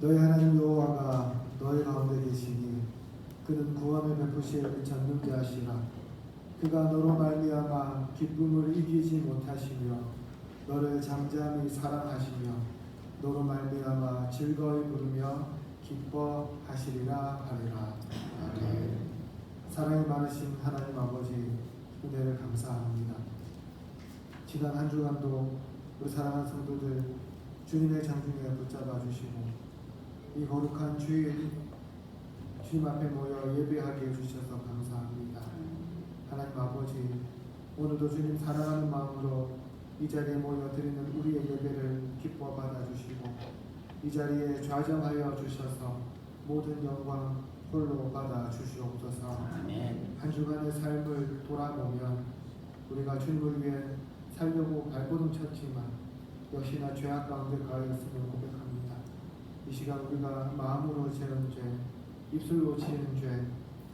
너희 하나님 여호와가 너희 가운데 계시니 그는 구원을 베푸실 전능자 하시라. 그가 너로 말미암아 기쁨을 이기지 못하시며 너를 잠잠히 사랑하시며 너로 말미암아 즐거이 부르며 기뻐하시리라 하리라. 아멘. 사랑이 많으신 하나님 아버지, 은혜를 감사합니다. 지난 한 주간도 우리 사랑하는 성도들 주님의 장중에 붙잡아 주시고 이 거룩한 주일 주님 앞에 모여 예배하게 해주셔서 감사합니다. 하나님 아버지, 오늘도 주님 사랑하는 마음으로 이 자리에 모여 드리는 우리의 예배를 기뻐 받아주시고 이 자리에 좌정하여 주셔서 모든 영광 홀로 받아 주시옵소서. 아멘. 한 주간의 삶을 돌아보면 우리가 주님을 위해 살려고 발버둥 쳤지만 역시나 죄악 가운데 가하였음을 고백합니다. 이 시간 우리가 마음으로 지은 죄, 입술로 지은 죄,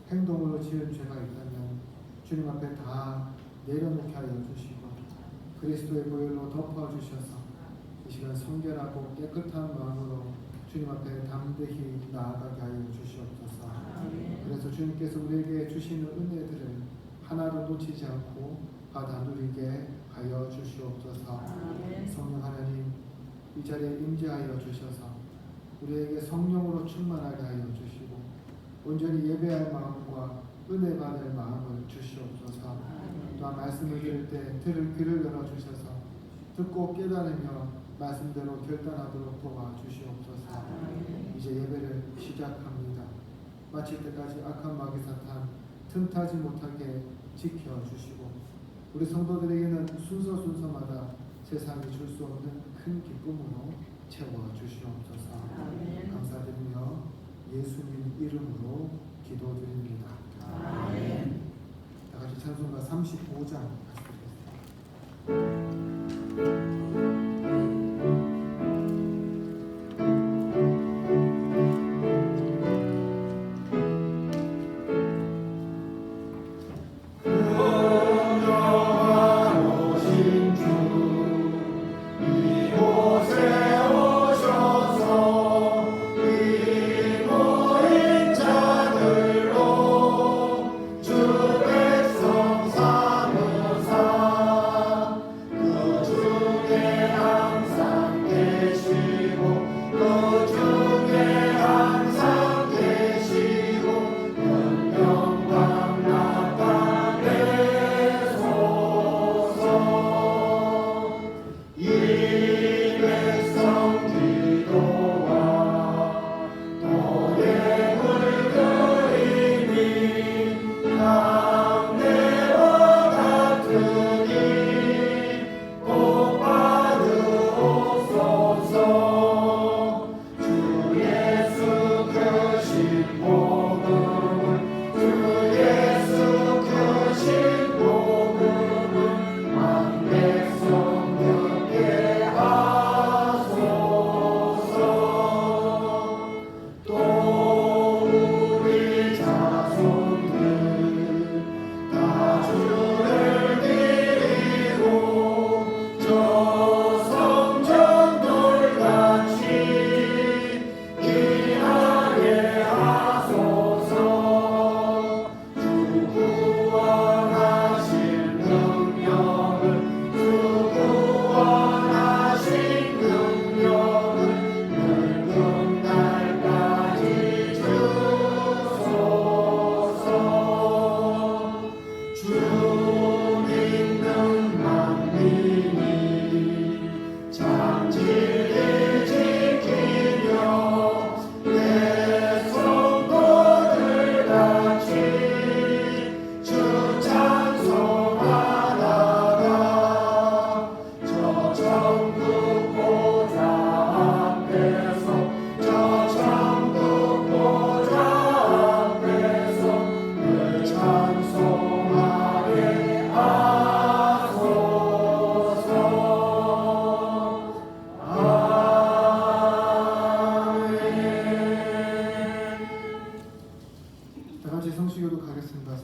행동으로 지은 죄가 있다면 주님 앞에 다 내려놓게 하여 주시고 그리스도의 보혈로 덮어주셔서 이 시간 성결하고 깨끗한 마음으로 주님 앞에 담대히 나아가게 하여 주시옵소서. 그래서 주님께서 우리에게 주시는 은혜들을 하나도 놓치지 않고 받아 누리게 하여 주시옵소서. 성령 하나님, 이 자리에 임재하여 주셔서 우리에게 성령으로 충만하게 하여 주시고 온전히 예배할 마음과 은혜 받을 마음을 주시옵소서. 또한 말씀을 들을 때 들을 귀를 열어주셔서 듣고 깨달으며 말씀대로 결단하도록 도와주시옵소서. 이제 예배를 시작합니다. 마칠 때까지 악한 마귀 사탄 틈타지 못하게 지켜주시고 우리 성도들에게는 순서마다 세상이 줄 수 없는 큰 기쁨으로 채워주시옵소서. 감사드리며 예수님 이름으로 기도드립니다. 아멘. 다 같이 찬송가 35장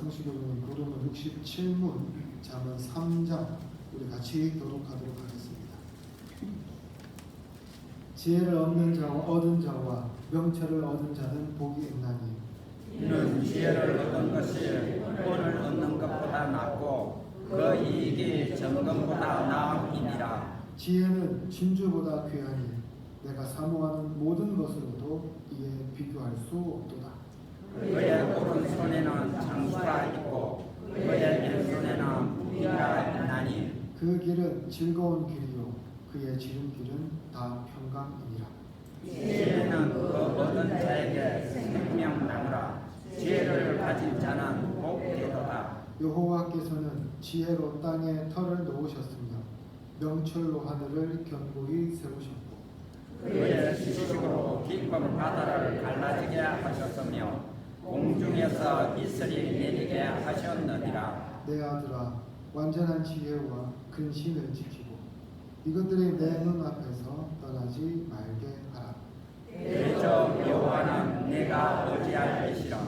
성시교도는 도로는 67문 잠언 3장 우리 같이 교독하도록 하겠습니다. 지혜를 얻은 자와 명철을 얻은 자는 복이 있나니 이는 지혜를 얻은 것이 돈을 얻는 것보다 낫고 그 이익이 정금보다 나음이니라. 지혜는 진주보다 귀하니 내가 사모하는 모든 것으로도 이에 비교할 수 없도다. 그의 오른손에는 장수가 있고 그의 왼손에는 무기가 있나니 그 길은 즐거운 길이요 그의 지름길은 다 평강이니라. 지혜는 그 얻은 자에게 생명나무라. 지혜를 가진 자는 복되도다. 여호와께서는 지혜로 땅에 터를 놓으셨으며 명철로 하늘을 견고히 세우셨고 그의 지식으로 깊은 바다를 갈라지게 하셨으며 공중에서 이슬이 내리게 하셨느니라. 내 아들아 완전한 지혜와 근신을 지키고 이것들이 내 눈앞에서 떠나지 말게 하라. 대저 여호와는 내가 어찌할 것이라.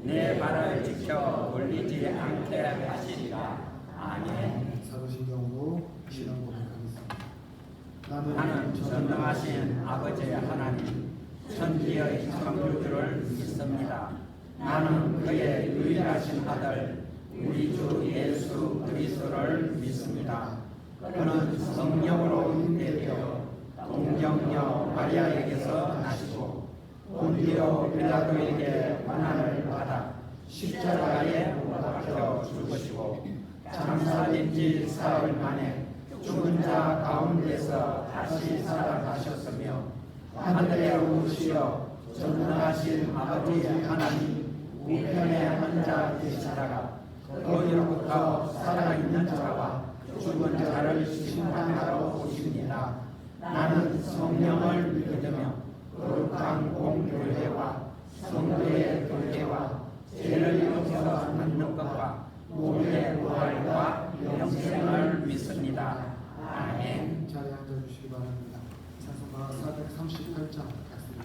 내 발을 지켜 돌리지 않게 하시리라. 아멘. 사도신경으로 신앙 고백하겠습니다. 나는 전능하신 아버지 하나님 천지의 창조주를 믿습니다. 나는 그의 유일하신 아들 우리 주 예수 그리스도를 믿습니다. 그는 성령으로 잉태되어 동정녀 마리아에게서 나시고 본디오 빌라도에게 고난을 받아 십자가에 못 박혀 죽으시고 장사된 지 사흘 만에 죽은 자 가운데서 다시 살아나셨으며 하늘에 오르시어 전능하신 아버지 하나님 우편에 앉아 계시다가 거기로부터 살아있는 자와 죽은 자를 심판하러 오십니다. 나는 성령을 믿으며 거룩한 공교회와 성도의 교회와 죄를 용서하는 것과 몸의 부활과 영생을 믿습니다. 아멘. 자리에 앉아주시기 바랍니다. 찬송가 438장 같습니다.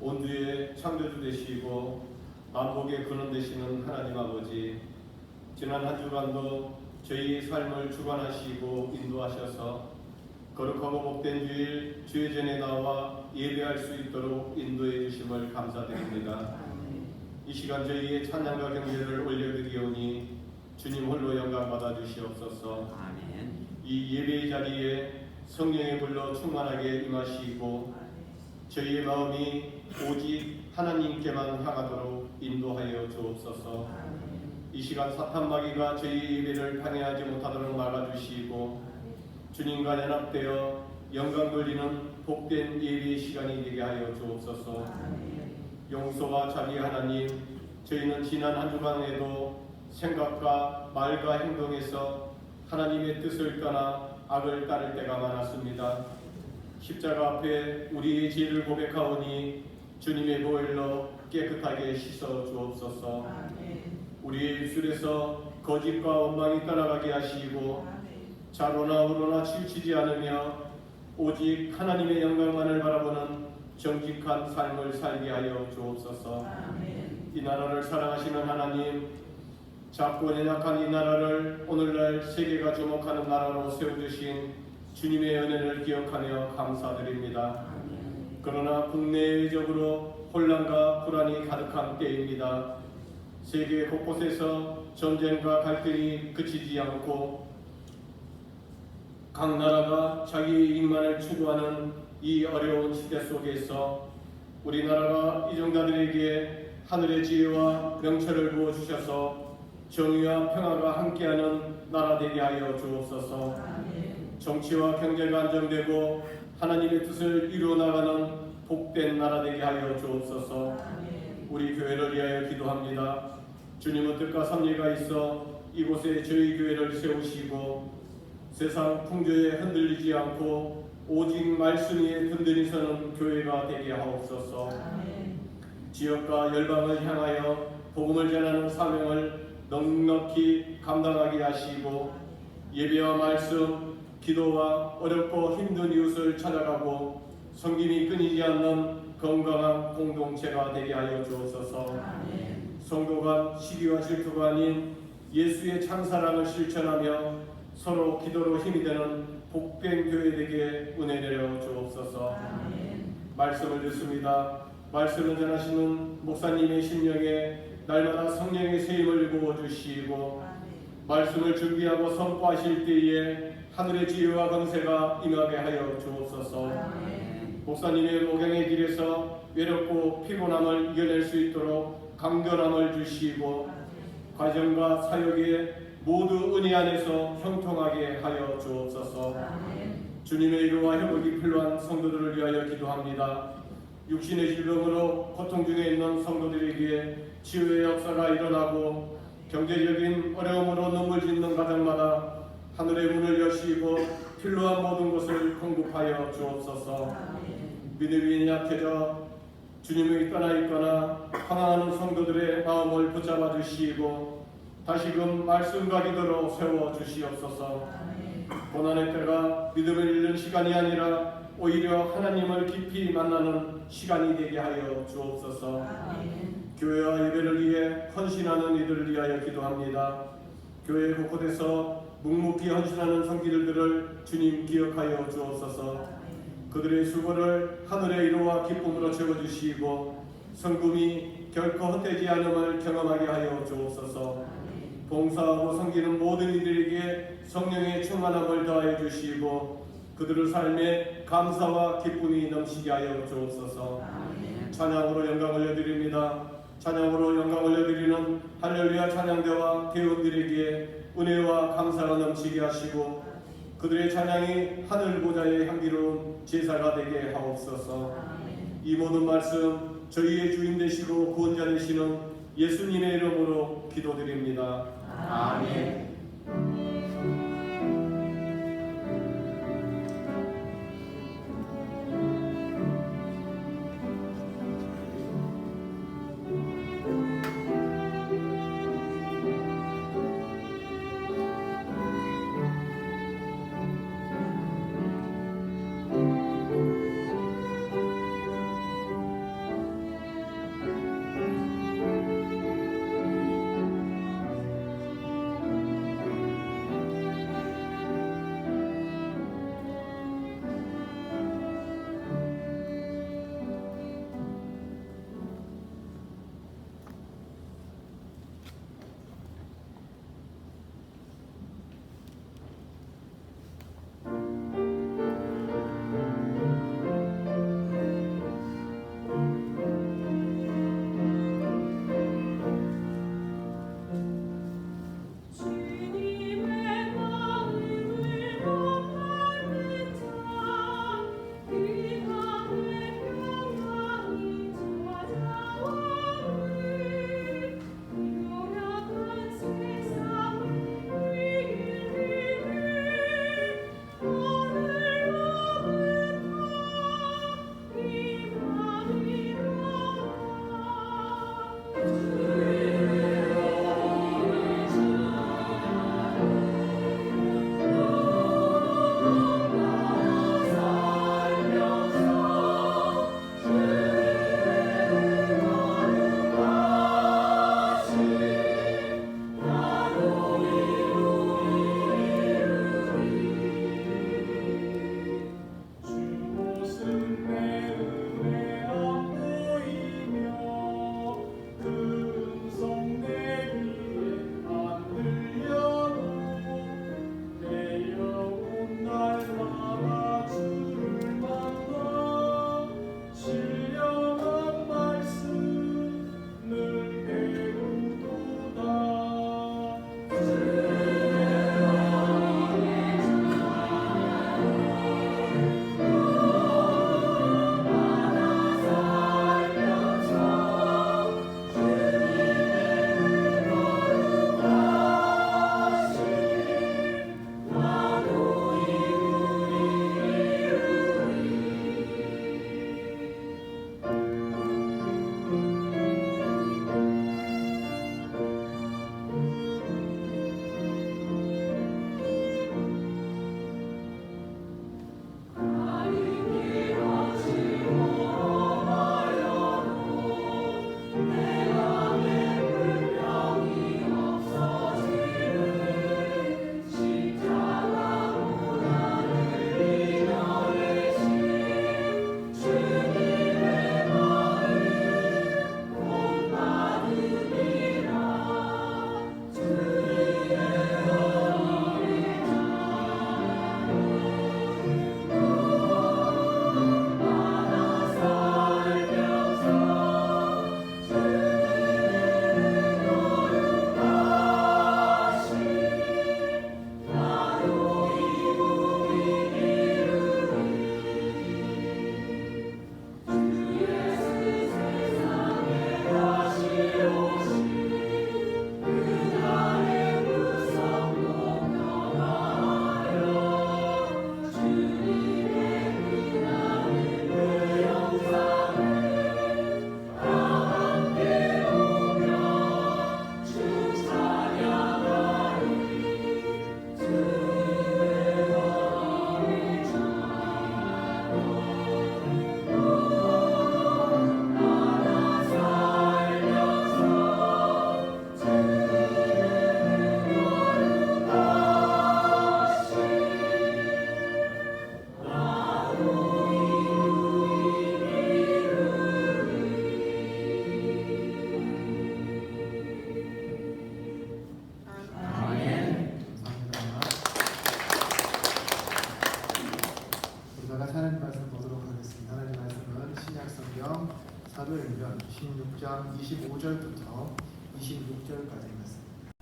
온주의 창조주 되시고 만복의 근원 되시는 하나님 아버지, 지난 한 주간도 저희 삶을 주관하시고 인도하셔서 거룩하고 복된 주일 주의 전에 나와 예배할 수 있도록 인도해 주심을 감사드립니다. 이 시간 저희의 찬양과 경배를 올려드리오니 주님 홀로 영광 받아 주시옵소서. 아멘. 이 예배의 자리에 성령의 불로 충만하게 임하시고 저희의 마음이 오직 하나님께만 향하도록 인도하여 주옵소서. 이 시간 사탄마귀가 저희 예배를 방해하지 못하도록 막아주시고 주님과 연합되어 영광 돌리는 복된 예배의 시간이 되게 하여 주옵소서. 용서와 자비 하나님, 저희는 지난 한 주간에도 생각과 말과 행동에서 하나님의 뜻을 떠나 악을 따를 때가 많았습니다. 십자가 앞에 우리의 죄를 고백하오니 주님의 보혈로 깨끗하게 씻어 주옵소서. 우리의 입술에서 거짓과 원망이 떠나가게 하시고 좌로나 우로나 치우치지 않으며 오직 하나님의 영광만을 바라보는 정직한 삶을 살게 하여 주옵소서. 이 나라를 사랑하시는 하나님, 작고 연약한 이 나라를 오늘날 세계가 주목하는 나라로 세워주신 주님의 은혜를 기억하며 감사드립니다. 그러나 국내외적으로 혼란과 불안이 가득한 때입니다. 세계 곳곳에서 전쟁과 갈등이 그치지 않고 각 나라가 자기 이익만을 추구하는 이 어려운 시대 속에서 우리나라가 이정자들에게 하늘의 지혜와 명철을 부어주셔서 정의와 평화가 함께하는 나라 되게 하여 주옵소서. 정치와 경제가 안정되고 하나님의 뜻을 이루어나가는 복된 나라 되게 하여 주옵소서. 우리 교회를 위하여 기도합니다. 주님은 뜻과 섭리가 있어 이곳에 저희 교회를 세우시고 세상 풍조에 흔들리지 않고 오직 말씀 위에 든든히 서는 교회가 되게 하옵소서. 지역과 열방을 향하여 복음을 전하는 사명을 넉넉히 감당하게 하시고 예배와 말씀, 기도와 어렵고 힘든 이웃을 찾아가고 섬김이 끊이지 않는 건강한 공동체가 되게 하여 주옵소서. 성도 간 시기와 질투가 아닌 예수의 참사랑을 실천하며 서로 기도로 힘이 되는 복된 교회 되게 은혜 내려 주옵소서. 말씀을 듣습니다. 말씀을 전하시는 목사님의 심령에 날마다 성령의 세임을 부어주시고 말씀을 준비하고 선포하실 때에 하늘의 지혜와 권세가 임하게 하여 주옵소서. 목사님의 목양의 길에서 외롭고 피곤함을 이겨낼 수 있도록 강건함을 주시고 과정과 사역에 모두 은혜 안에서 형통하게 하여 주옵소서. 주님의 위로와 회복이 필요한 성도들을 위하여 기도합니다. 육신의 질병으로 고통 중에 있는 성도들에게 치유의 역사가 일어나고 경제적인 어려움으로 눈물 짓는 가정마다 하늘의 문을 여시고 필요한 모든 것을 공급하여 주옵소서. 믿음이 약해져 주님을 떠나 있거나 방황하는 성도들의 마음을 붙잡아 주시고 다시금 말씀과 기도로 세워 주시옵소서. 고난의 때가 믿음을 잃는 시간이 아니라 오히려 하나님을 깊이 만나는 시간이 되게 하여 주옵소서. 교회와 예배를 위해 헌신하는 이들을 위하여 기도합니다. 교회 곳곳에서 묵묵히 헌신하는 성기들을 주님 기억하여 주옵소서. 그들의 수고를 하늘의 위로와 기쁨으로 채워주시고 성금이 결코 헛되지 않음을 경험하게 하여 주옵소서. 봉사하고 섬기는 모든 이들에게 성령의 충만함을 더하여 주시고 그들의 삶에 감사와 기쁨이 넘치게 하여 주옵소서. 찬양으로 영광 올려드립니다. 찬양으로 영광 올려드리는 할렐루야 찬양대와 대원들에게 은혜와 감사가 넘치게 하시고 그들의 찬양이 하늘 보좌의 향기로운 제사가 되게 하옵소서. 이 모든 말씀 저희의 주인 되시고 구원자 되시는 예수님의 이름으로 기도드립니다. 아멘. 26절까지 말씀입니다.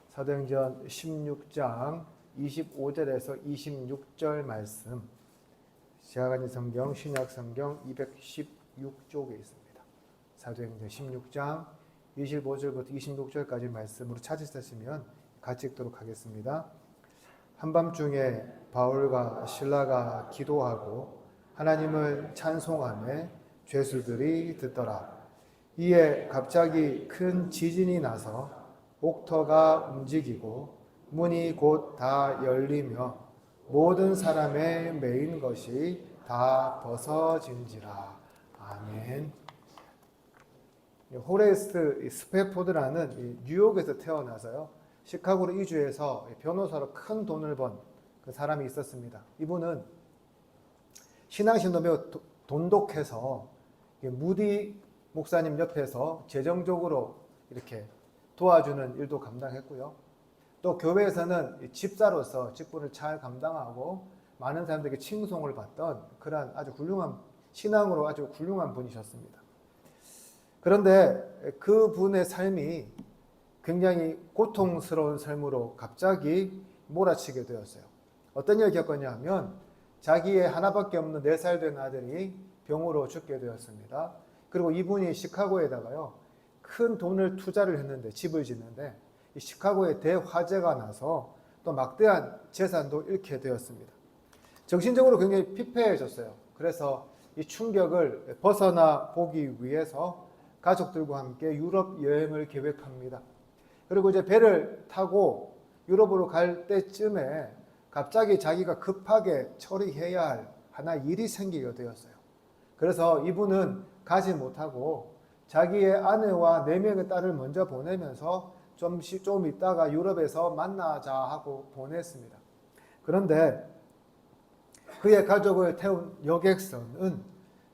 사도행전 16장 25절에서 26절 말씀, 제가 가진 성경 신약 성경 216쪽에 있습니다. 사도행전 16장 25절부터 26절까지 말씀으로 찾으셨으면 같이 읽도록 하겠습니다. 한밤중에 바울과 실라가 기도하고 하나님을 찬송하며 죄수들이 듣더라. 이에 갑자기 큰 지진이 나서 옥터가 움직이고 문이 곧 다 열리며 모든 사람의 매인 것이 다 벗어진지라. 아멘. 호레스트 스페포드라는 뉴욕에서 태어나서요, 시카고로 이주해서 변호사로 큰 돈을 번 그 사람이 있었습니다. 이분은 신앙심도 매우 돈독해서 무디 목사님 옆에서 재정적으로 이렇게 도와주는 일도 감당했고요. 또 교회에서는 집사로서 직분을 잘 감당하고 많은 사람들에게 칭송을 받던 그러한 아주 훌륭한, 신앙으로 아주 훌륭한 분이셨습니다. 그런데 그분의 삶이 굉장히 고통스러운 삶으로 갑자기 몰아치게 되었어요. 어떤 일을 겪었냐 하면 자기의 하나밖에 없는 4살 된 아들이 병으로 죽게 되었습니다. 그리고 이분이 시카고에다가요, 큰 돈을 투자를 했는데, 집을 짓는데 이 시카고에 대화재가 나서 또 막대한 재산도 잃게 되었습니다. 정신적으로 굉장히 피폐해졌어요. 그래서 이 충격을 벗어나 보기 위해서 가족들과 함께 유럽 여행을 계획합니다. 그리고 이제 배를 타고 유럽으로 갈 때쯤에 갑자기 자기가 급하게 처리해야 할 하나의 일이 생기게 되었어요. 그래서 이분은 가지 못하고 자기의 아내와 4명의 딸을 먼저 보내면서 좀 있다가 유럽에서 만나자 하고 보냈습니다. 그런데 그의 가족을 태운 여객선은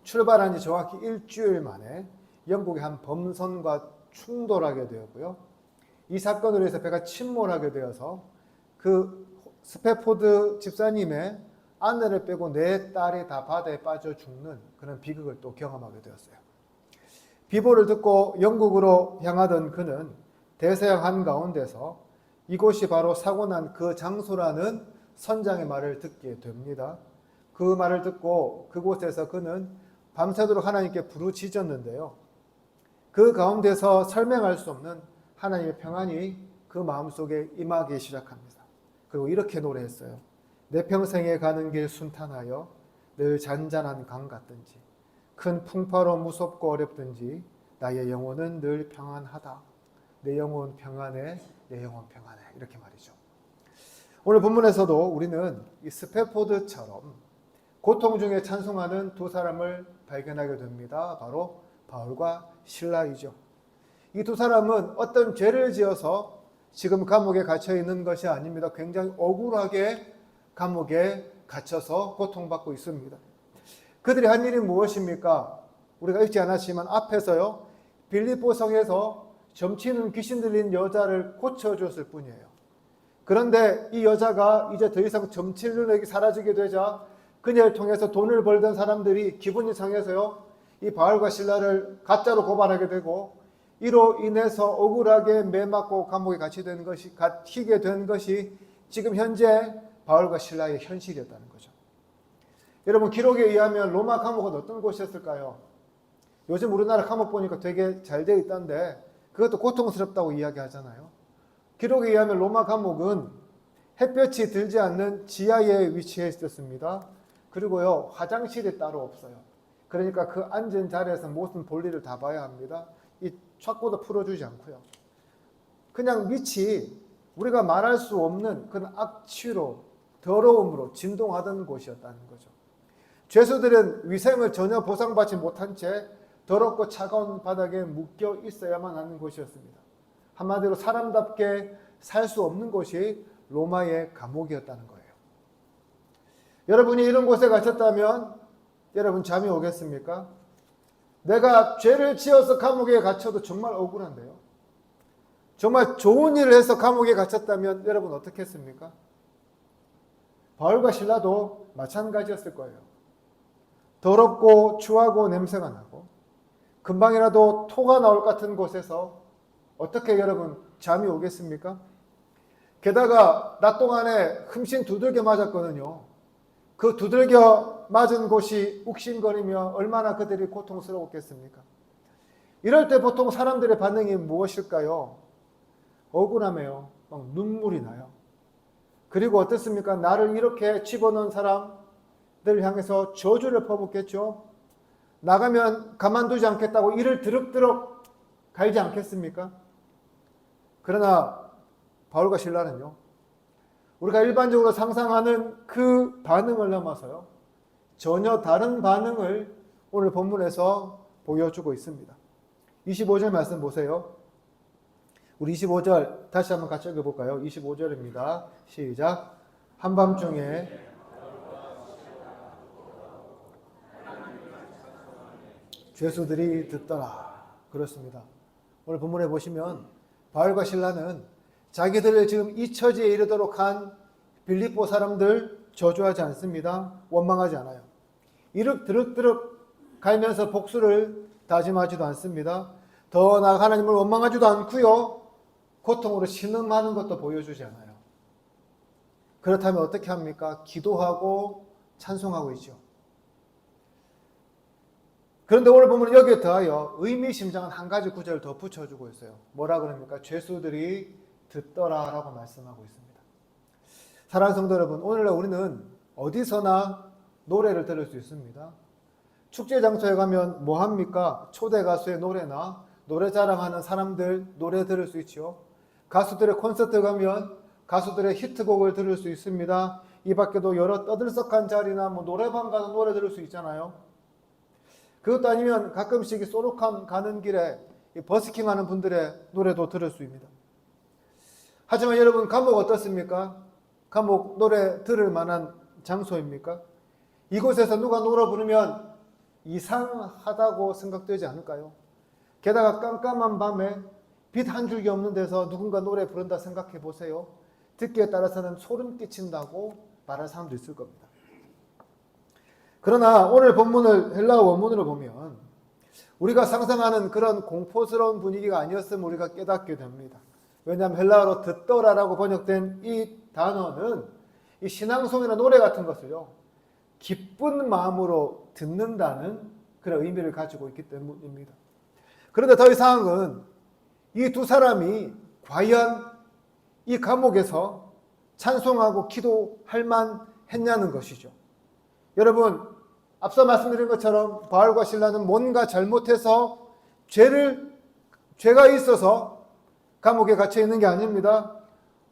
출발한 지 정확히 일주일 만에 영국의 한 범선과 충돌하게 되었고요. 이 사건으로 해서 배가 침몰하게 되어서 그 스페포드 집사님의 아내를 빼고 4딸이 다 바다에 빠져 죽는 그런 비극을 또 경험하게 되었어요. 비보를 듣고 영국으로 향하던 그는 대서양 한가운데서 이곳이 바로 사고 난 그 장소라는 선장의 말을 듣게 됩니다. 그 말을 듣고 그곳에서 그는 밤새도록 하나님께 부르짖었는데요. 그 가운데서 설명할 수 없는 하나님의 평안이 그 마음속에 임하기 시작합니다. 그리고 이렇게 노래했어요. 내 평생에 가는 길 순탄하여 늘 잔잔한 강 같든지 큰 풍파로 무섭고 어렵든지 나의 영혼은 늘 평안하다. 내 영혼 평안해, 내 영혼 평안해. 이렇게 말이죠. 오늘 본문에서도 우리는 이 스페포드처럼 고통 중에 찬송하는 2 사람을 발견하게 됩니다. 바로 바울과 실라이죠. 이 2 사람은 어떤 죄를 지어서 지금 감옥에 갇혀 있는 것이 아닙니다. 굉장히 억울하게 감옥에 갇혀서 고통받고 있습니다. 그들이 한 일이 무엇입니까? 우리가 읽지 않았지만 앞에서요, 빌립보 성에서 점치는 귀신 들린 여자를 고쳐줬을 뿐이에요. 그런데 이 여자가 이제 더 이상 점칠 능력이 사라지게 되자 그녀를 통해서 돈을 벌던 사람들이 기분이 상해서요, 이 바울과 실라를 가짜로 고발하게 되고 이로 인해서 억울하게 매맞고 감옥에 갇히게 된 것이 지금 현재 바울과 실라의 현실이었다는 거죠. 여러분, 기록에 의하면 로마 감옥은 어떤 곳이었을까요? 요즘 우리나라 감옥 보니까 되게 잘 되어 있던데 그것도 고통스럽다고 이야기하잖아요. 기록에 의하면 로마 감옥은 햇볕이 들지 않는 지하에 위치해 있었습니다. 그리고요, 화장실이 따로 없어요. 그러니까 그 앉은 자리에서 모든 볼일을 다 봐야 합니다. 이 촥고도 풀어주지 않고요. 그냥 밑이 우리가 말할 수 없는 그런 악취로, 더러움으로 진동하던 곳이었다는 거죠. 죄수들은 위생을 전혀 보상받지 못한 채 더럽고 차가운 바닥에 묶여 있어야만 하는 곳이었습니다. 한마디로 사람답게 살 수 없는 곳이 로마의 감옥이었다는 거예요. 여러분이 이런 곳에 갇혔다면 여러분 잠이 오겠습니까? 내가 죄를 지어서 감옥에 갇혀도 정말 억울한데요. 정말 좋은 일을 해서 감옥에 갇혔다면 여러분 어떻게 했습니까? 바울과 실라도 마찬가지였을 거예요. 더럽고 추하고 냄새가 나고 금방이라도 토가 나올 것 같은 곳에서 어떻게 여러분 잠이 오겠습니까? 게다가 낮 동안에 흠씬 두들겨 맞았거든요. 그 두들겨 맞은 곳이 욱신거리며 얼마나 그들이 고통스러웠겠습니까? 이럴 때 보통 사람들의 반응이 무엇일까요? 억울하며요. 막 눈물이 나요. 그리고 어떻습니까? 나를 이렇게 집어넣은 사람들 향해서 저주를 퍼붓겠죠? 나가면 가만두지 않겠다고 이를 드럭드럭 갈지 않겠습니까? 그러나 바울과 실라는요, 우리가 일반적으로 상상하는 그 반응을 넘어서요, 전혀 다른 반응을 오늘 본문에서 보여주고 있습니다. 25절 말씀 보세요. 우리 25절 다시 한번 같이 읽어볼까요? 25절입니다. 시작. 한밤중에 죄수들이 듣더라. 그렇습니다. 오늘 본문에 보시면 바울과 실라는 자기들을 지금 이 처지에 이르도록 한 빌립보 사람들 저주하지 않습니다. 원망하지 않아요. 이륵드륵드륵 갈면서 복수를 다짐하지도 않습니다. 더 나아가 하나님을 원망하지도 않고요. 고통으로 신음하는 것도 보여주지 않아요. 그렇다면 어떻게 합니까? 기도하고 찬송하고 있죠. 그런데 오늘 보면 여기에 더하여 의미심장한 한 가지 구절을 더 붙여주고 있어요. 뭐라 그럽니까? 죄수들이 듣더라 라고 말씀하고 있습니다. 사랑하는 성도 여러분, 오늘날 우리는 어디서나 노래를 들을 수 있습니다. 축제 장소에 가면 뭐 합니까? 초대 가수의 노래나 노래 자랑하는 사람들 노래 들을 수 있죠. 가수들의 콘서트 가면 가수들의 히트곡을 들을 수 있습니다. 이 밖에도 여러 떠들썩한 자리나 뭐 노래방 가서 노래 들을 수 있잖아요. 그것도 아니면 가끔씩 소록함 가는 길에 버스킹 하는 분들의 노래도 들을 수 있습니다. 하지만 여러분, 감옥 어떻습니까? 감옥 노래 들을 만한 장소입니까? 이곳에서 누가 노래 부르면 이상하다고 생각되지 않을까요? 게다가 깜깜한 밤에 빛 한 줄기 없는 데서 누군가 노래 부른다 생각해 보세요. 듣기에 따라서는 소름 끼친다고 말할 사람도 있을 겁니다. 그러나 오늘 본문을 헬라어 원문으로 보면 우리가 상상하는 그런 공포스러운 분위기가 아니었음을 우리가 깨닫게 됩니다. 왜냐하면 헬라어로 듣더라라고 번역된 이 단어는 이 신앙송이나 노래 같은 것을요, 기쁜 마음으로 듣는다는 그런 의미를 가지고 있기 때문입니다. 그런데 더 이상한 건 이 두 사람이 과연 이 감옥에서 찬송하고 기도할 만했냐는 것이죠. 여러분, 앞서 말씀드린 것처럼 바울과 실라는 뭔가 잘못해서 죄가 있어서 감옥에 갇혀 있는 게 아닙니다.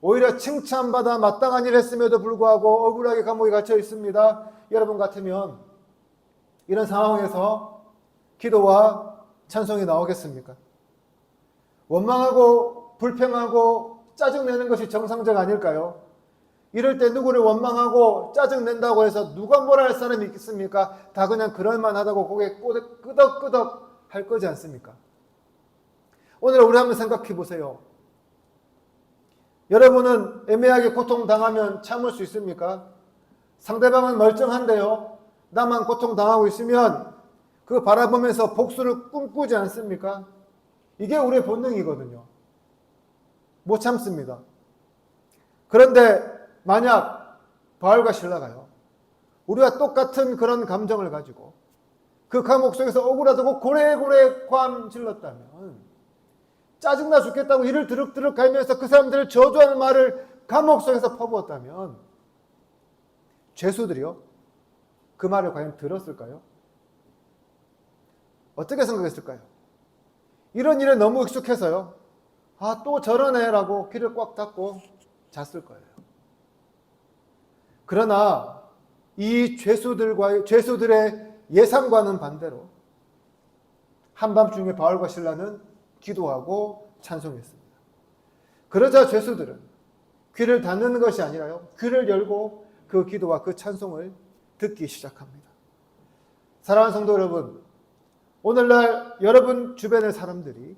오히려 칭찬받아 마땅한 일을 했음에도 불구하고 억울하게 감옥에 갇혀 있습니다. 여러분 같으면 이런 상황에서 기도와 찬송이 나오겠습니까? 원망하고 불평하고 짜증내는 것이 정상적 아닐까요? 이럴 때 누구를 원망하고 짜증낸다고 해서 누가 뭐라 할 사람이 있겠습니까? 다 그냥 그럴만하다고 고개 끄덕끄덕 할 거지 않습니까? 오늘 우리 한번 생각해 보세요. 여러분은 애매하게 고통당하면 참을 수 있습니까? 상대방은 멀쩡한데요, 나만 고통당하고 있으면 그거 바라보면서 복수를 꿈꾸지 않습니까? 이게 우리의 본능이거든요. 못 참습니다. 그런데 만약 바울과 실라가요, 우리와 똑같은 그런 감정을 가지고 그 감옥 속에서 억울하다고 고래고래 관 질렀다면, 짜증나 죽겠다고 이를 드륵드륵 갈면서 그 사람들을 저주하는 말을 감옥 속에서 퍼부었다면, 죄수들이요, 그 말을 과연 들었을까요? 어떻게 생각했을까요? 이런 일에 너무 익숙해서요, 또 저러네 라고 귀를 꽉 닫고 잤을 거예요. 그러나 이 죄수들의 예상과는 반대로 한밤중에 바울과 실라는 기도하고 찬송했습니다. 그러자 죄수들은 귀를 닫는 것이 아니라요, 귀를 열고 그 기도와 그 찬송을 듣기 시작합니다. 사랑하는 성도 여러분, 오늘날 여러분 주변의 사람들이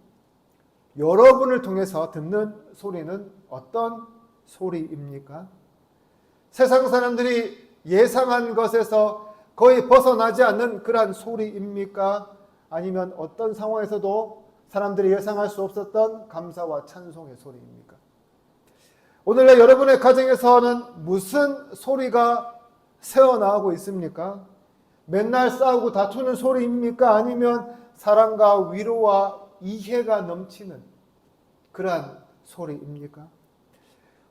여러분을 통해서 듣는 소리는 어떤 소리입니까? 세상 사람들이 예상한 것에서 거의 벗어나지 않는 그러한 소리입니까? 아니면 어떤 상황에서도 사람들이 예상할 수 없었던 감사와 찬송의 소리입니까? 오늘날 여러분의 가정에서는 무슨 소리가 새어나오고 있습니까? 맨날 싸우고 다투는 소리입니까? 아니면 사랑과 위로와 이해가 넘치는 그러한 소리입니까?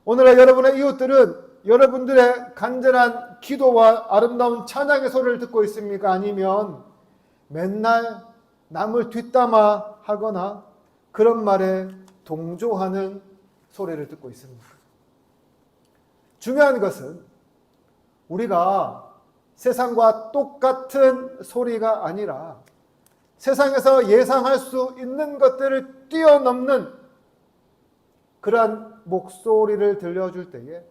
오늘날 여러분의 이웃들은 여러분들의 간절한 기도와 아름다운 찬양의 소리를 듣고 있습니까? 아니면 맨날 남을 뒷담화 하거나 그런 말에 동조하는 소리를 듣고 있습니까? 중요한 것은 우리가 세상과 똑같은 소리가 아니라 세상에서 예상할 수 있는 것들을 뛰어넘는 그러한 목소리를 들려줄 때에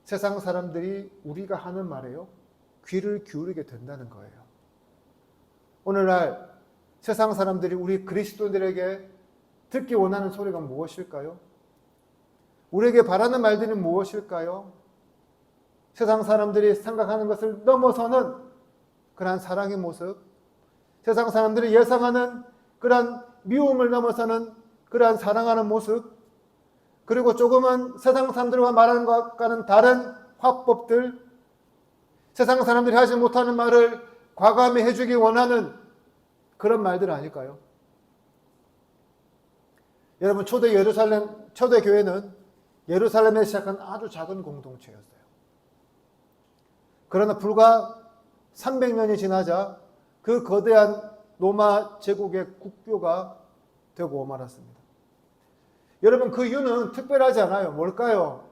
세상 사람들이 우리가 하는 말에요 귀를 기울이게 된다는 거예요. 오늘날 세상 사람들이 우리 그리스도인들에게 듣기 원하는 소리가 무엇일까요? 우리에게 바라는 말들이 무엇일까요? 세상 사람들이 생각하는 것을 넘어서는 그러한 사랑의 모습, 세상 사람들이 예상하는 그러한 미움을 넘어서는 그러한 사랑하는 모습, 그리고 조금은 세상 사람들과 말하는 것과는 다른 화법들, 세상 사람들이 하지 못하는 말을 과감히 해주기 원하는 그런 말들 아닐까요? 여러분, 초대 교회는 예루살렘에 시작한 아주 작은 공동체였어요. 그러나 불과 300년이 지나자 그 거대한 로마 제국의 국교가 되고 말았습니다. 여러분, 그 이유는 특별하지 않아요. 뭘까요?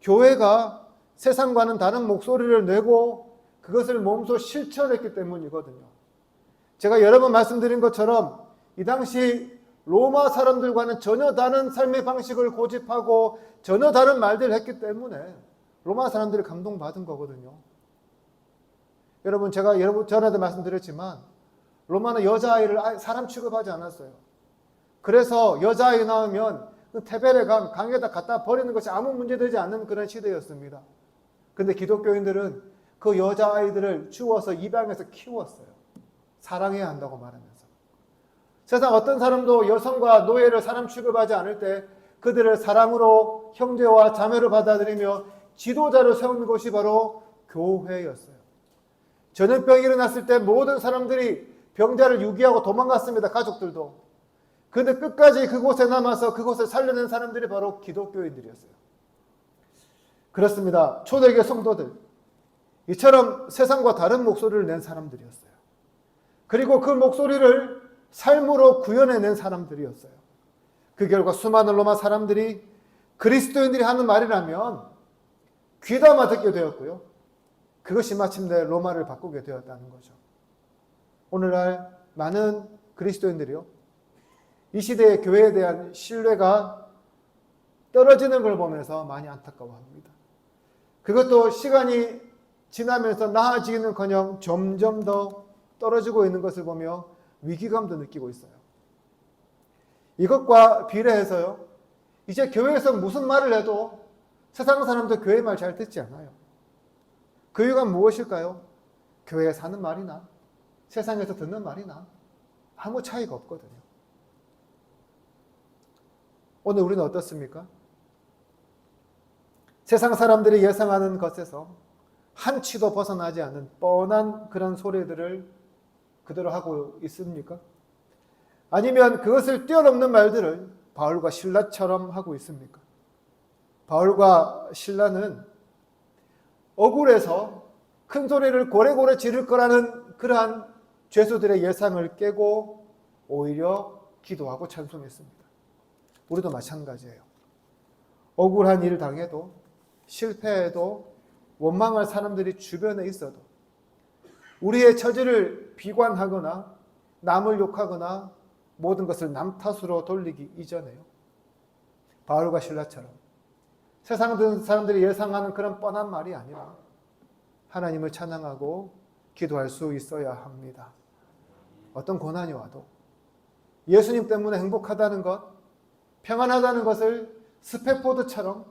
교회가 세상과는 다른 목소리를 내고 그것을 몸소 실천했기 때문이거든요. 제가 여러 번 말씀드린 것처럼 이 당시 로마 사람들과는 전혀 다른 삶의 방식을 고집하고 전혀 다른 말들을 했기 때문에 로마 사람들이 감동받은 거거든요. 여러분, 제가 전에도 말씀드렸지만 로마는 여자아이를 사람 취급하지 않았어요. 그래서 여자아이 낳으면 그 테베레 강에다 갖다 버리는 것이 아무 문제되지 않는 그런 시대였습니다. 근데 기독교인들은 그 여자아이들을 주워서 입양해서 키웠어요. 사랑해야 한다고 말하면서. 세상 어떤 사람도 여성과 노예를 사람 취급하지 않을 때 그들을 사랑으로 형제와 자매로 받아들이며 지도자로 세운 것이 바로 교회였어요. 전염병이 일어났을 때 모든 사람들이 병자를 유기하고 도망갔습니다. 가족들도. 그런데 끝까지 그곳에 남아서 그곳을 살려낸 사람들이 바로 기독교인들이었어요. 그렇습니다. 초대교회 성도들, 이처럼 세상과 다른 목소리를 낸 사람들이었어요. 그리고 그 목소리를 삶으로 구현해낸 사람들이었어요. 그 결과 수많은 로마 사람들이 그리스도인들이 하는 말이라면 귀담아 듣게 되었고요. 그것이 마침내 로마를 바꾸게 되었다는 거죠. 오늘날 많은 그리스도인들이요, 이 시대의 교회에 대한 신뢰가 떨어지는 걸 보면서 많이 안타까워합니다. 그것도 시간이 지나면서 나아지기는커녕 점점 더 떨어지고 있는 것을 보며 위기감도 느끼고 있어요. 이것과 비례해서요, 이제 교회에서 무슨 말을 해도 세상 사람들 교회 말 잘 듣지 않아요. 그 이유가 무엇일까요? 교회에 사는 말이나 세상에서 듣는 말이나 아무 차이가 없거든요. 오늘 우리는 어떻습니까? 세상 사람들이 예상하는 것에서 한치도 벗어나지 않는 뻔한 그런 소리들을 그대로 하고 있습니까? 아니면 그것을 뛰어넘는 말들을 바울과 실라처럼 하고 있습니까? 바울과 실라는 억울해서 큰 소리를 고래고래 지를 거라는 그러한 죄수들의 예상을 깨고 오히려 기도하고 찬송했습니다. 우리도 마찬가지예요. 억울한 일을 당해도 실패해도 원망할 사람들이 주변에 있어도 우리의 처지를 비관하거나 남을 욕하거나 모든 것을 남 탓으로 돌리기 이전에요, 바울과 실라처럼 세상 사람들이 예상하는 그런 뻔한 말이 아니라 하나님을 찬양하고 기도할 수 있어야 합니다. 어떤 고난이 와도 예수님 때문에 행복하다는 것, 평안하다는 것을 스패포드처럼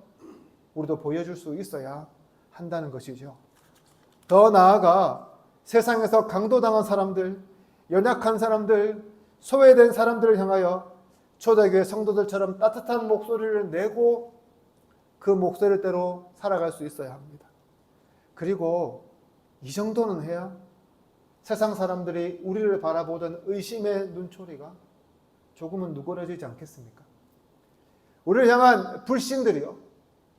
우리도 보여줄 수 있어야 한다는 것이죠. 더 나아가 세상에서 강도당한 사람들, 연약한 사람들, 소외된 사람들을 향하여 초대교회 성도들처럼 따뜻한 목소리를 내고 그 목소리대로 살아갈 수 있어야 합니다. 그리고 이 정도는 해야 세상 사람들이 우리를 바라보던 의심의 눈초리가 조금은 누그러지지 않겠습니까? 우리를 향한 불신들이요,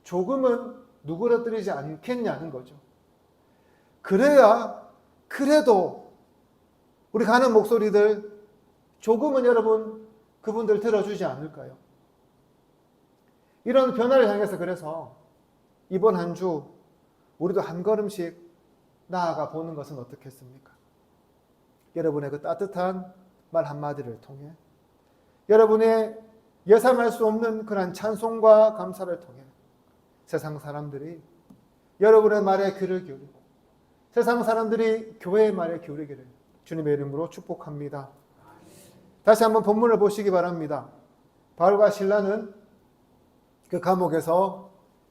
조금은 누그러뜨리지 않겠냐는 거죠. 그래야 그래도 우리가 하는 목소리들 조금은 여러분 그분들 들어주지 않을까요? 이런 변화를 향해서 그래서 이번 한 주 우리도 한 걸음씩 나아가 보는 것은 어떻겠습니까? 여러분의 그 따뜻한 말 한마디를 통해, 여러분의 예상할 수 없는 그런 찬송과 감사를 통해 세상 사람들이 여러분의 말에 귀를 기울이고 세상 사람들이 교회의 말에 기울이기를 주님의 이름으로 축복합니다. 다시 한번 본문을 보시기 바랍니다. 바울과 실라는 그 감옥에서